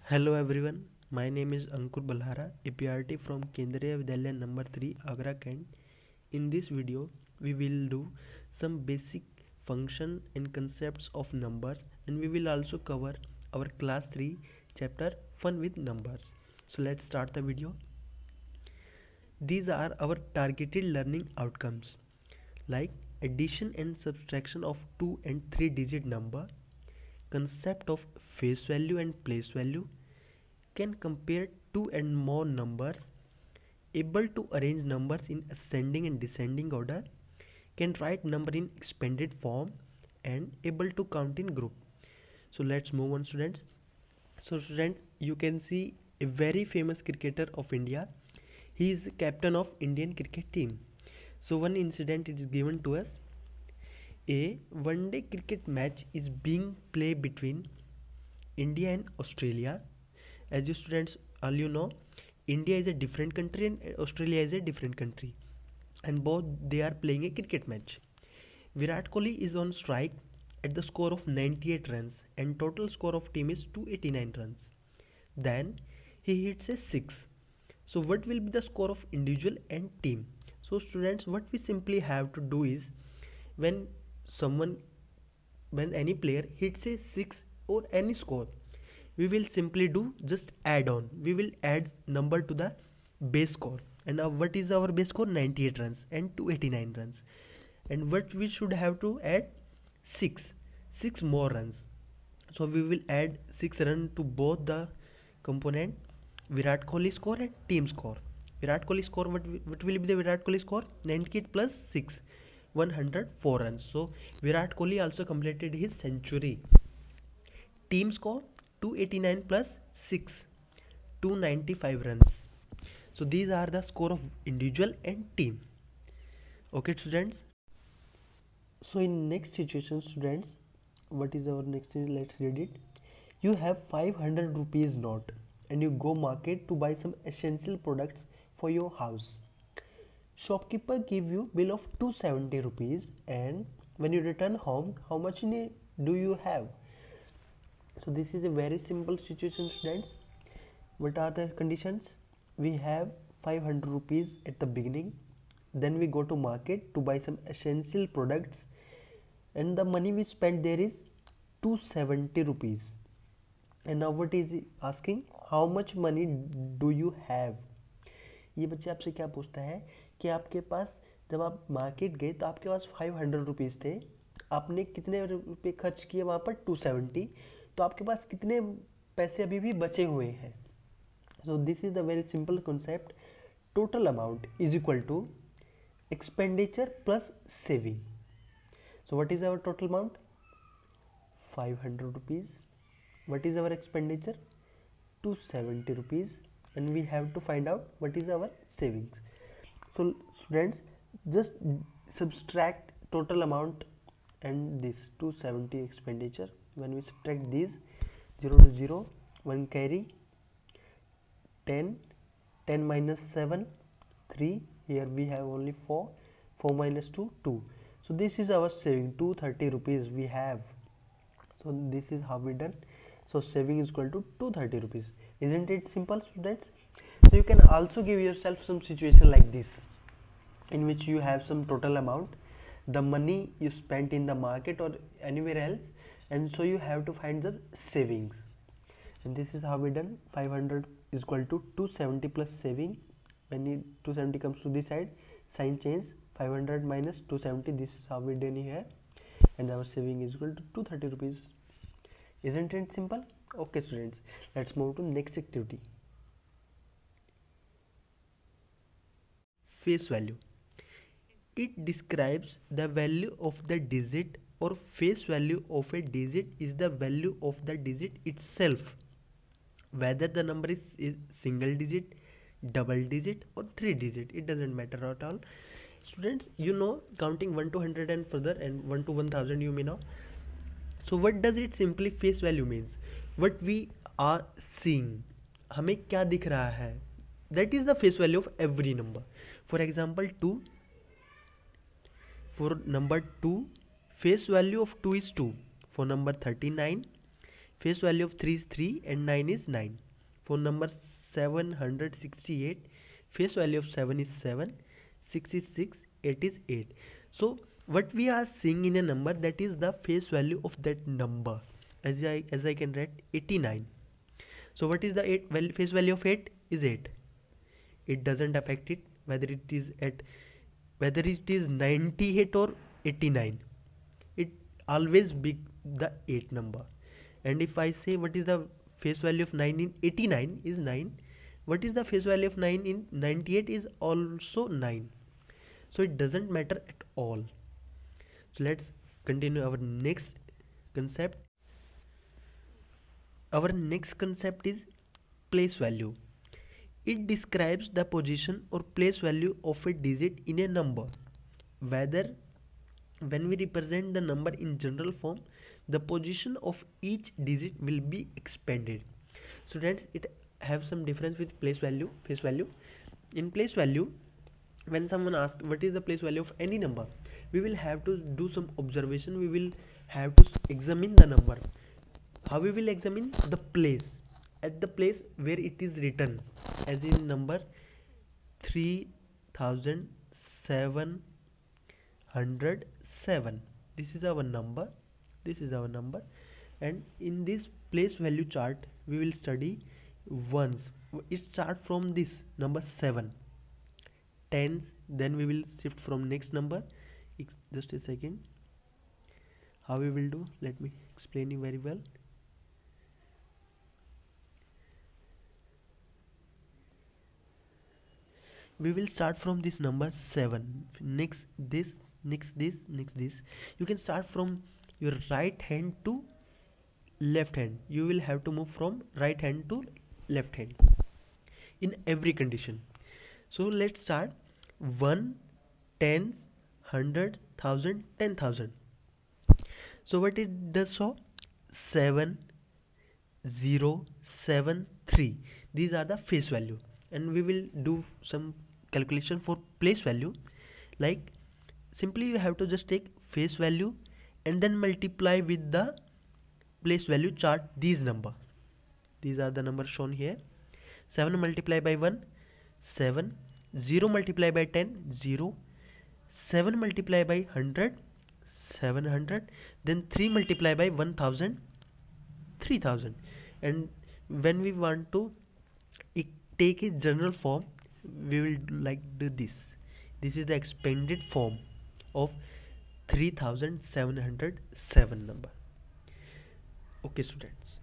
Hello everyone, my name is Ankur Balhara, a PRT from Kendriya Vidyalaya number 3, Agra, Kent. In this video, we will do some basic function and concepts of numbers, and we will also cover our class 3 chapter Fun with Numbers. So let's start the video. These are our targeted learning outcomes like addition and subtraction of 2 and 3 digit number, concept of face value and place value, can compare two and more numbers, able to arrange numbers in ascending and descending order, can write number in expanded form, and able to count in group. So let's move on, students. So students, you can see a very famous cricketer of India. He is captain of Indian cricket team. So one incident is given to us. A one-day cricket match is being played between India and Australia. As you students all you know, India is a different country and Australia is a different country, and both they are playing a cricket match. Virat Kohli is on strike at the score of 98 runs and total score of team is 289 runs. Then he hits a 6. So what will be the score of individual and team? So students, what we simply have to do is when someone when any player hits a 6 or any score, we will simply do just add on. We will add number to the base score, and what is our base score? 98 runs and 289 runs, and what we should have to add? 6 more runs. So we will add 6 run to both the component, Virat Kohli score and team score. Virat Kohli score, what will be the Virat Kohli score? 98 plus 6, 104 runs. So Virat Kohli also completed his century. Team score 289 plus 6, 295 runs. So these are the score of individual and team. Okay students. So in next situation students, what is our next? Let's read it. You have 500 rupees note and you go market to buy some essential products for your house. Shopkeeper give you bill of 270 rupees, and when you return home, how much do you have? So this is a very simple situation students. What are the conditions? We have 500 rupees at the beginning, then we go to market to buy some essential products, and the money we spent there is 270 rupees. And now what is asking? How much money do you have? ये बच्चे आपसे क्या पूछता है कि आपके पास जब आप मार्केट गए तो आपके पास 500 रुपीज़ थे, आपने कितने रुपए खर्च किए वहाँ पर? 270. तो आपके पास कितने पैसे अभी भी बचे हुए हैं? So this is the very simple concept. Total amount is equal to expenditure plus saving. So what is our total amount? 500 rupees. What is our expenditure? 270 rupees, and we have to find out what is our savings. So students, just subtract total amount and this 270 expenditure. When we subtract these, 0 to 0, 1 carry, 10, 10 minus 7, 3, here we have only 4, 4 minus 2, 2. So this is our saving, 230 rupees we have. So this is how we done. So saving is equal to 230 rupees. Isn't it simple students? So you can also give yourself some situation like this, in which you have some total amount, the money you spent in the market or anywhere else, and so you have to find the savings. And this is how we done. 500 is equal to 270 plus saving. When 270 comes to this side, sign change, 500 minus 270. This is how we done here, and our saving is equal to 230 rupees. Isn't it simple? Okay students, let's move to next activity. Face value. It describes the value of the digit, or face value of a digit is the value of the digit itself, whether the number is single digit, double digit or 3 digit. It doesn't matter at all. Students, you know counting 1 to 100 and further, and 1 to 1000 you may know. So what does it simply face value means? What we are seeing, हमें क्या दिख रहा है, that is the face value of every number. For example 2, for number 2, face value of 2 is 2. For number 39, face value of 3 is 3 and 9 is 9. For number 768, face value of 7 is 7, 6 is 6, 8 is 8. So what we are seeing in a number, that is the face value of that number. As I can write 89. So what is the face value of 8 is 8. It doesn't affect it whether it is 98 or 89. It always be the 8 number. And if I say what is the face value of 9 in 89 is 9, what is the face value of 9 in 98 is also 9. So it doesn't matter at all. So let's continue our next concept. Our next concept is place value. It describes the position or place value of a digit in a number. Whether when we represent the number in general form, the position of each digit will be expanded. Students, it have some difference with place value, face value. In place value, when someone asks what is the place value of any number, we will have to do some observation. We will have to examine the number. How we will examine? The place, at the place where it is written, as in number 3707. This is our number, and in this place value chart we will study ones. It starts from this number 7, tens, then we will shift from next number. Just a second. How we will do, let me explain you very well. We will start from this number 7, next this, next this, next this. You can start from your right hand to left hand. You will have to move from right hand to left hand in every condition. So let's start 1, tens, 100, 1000, 10,000. So what it does, so 7, 0, 7, 3. These are the face value, and we will do some calculation for place value. Like simply you have to just take face value and then multiply with the place value chart these number. These are the numbers shown here. 7 multiplied by 1, 7. 0 multiplied by 10, 0. 7 multiplied by 100, 700. Then 3 multiplied by 1000, 3000. And when we want to take a general form, we will do this. This is the expanded form of 3707 number. Okay students,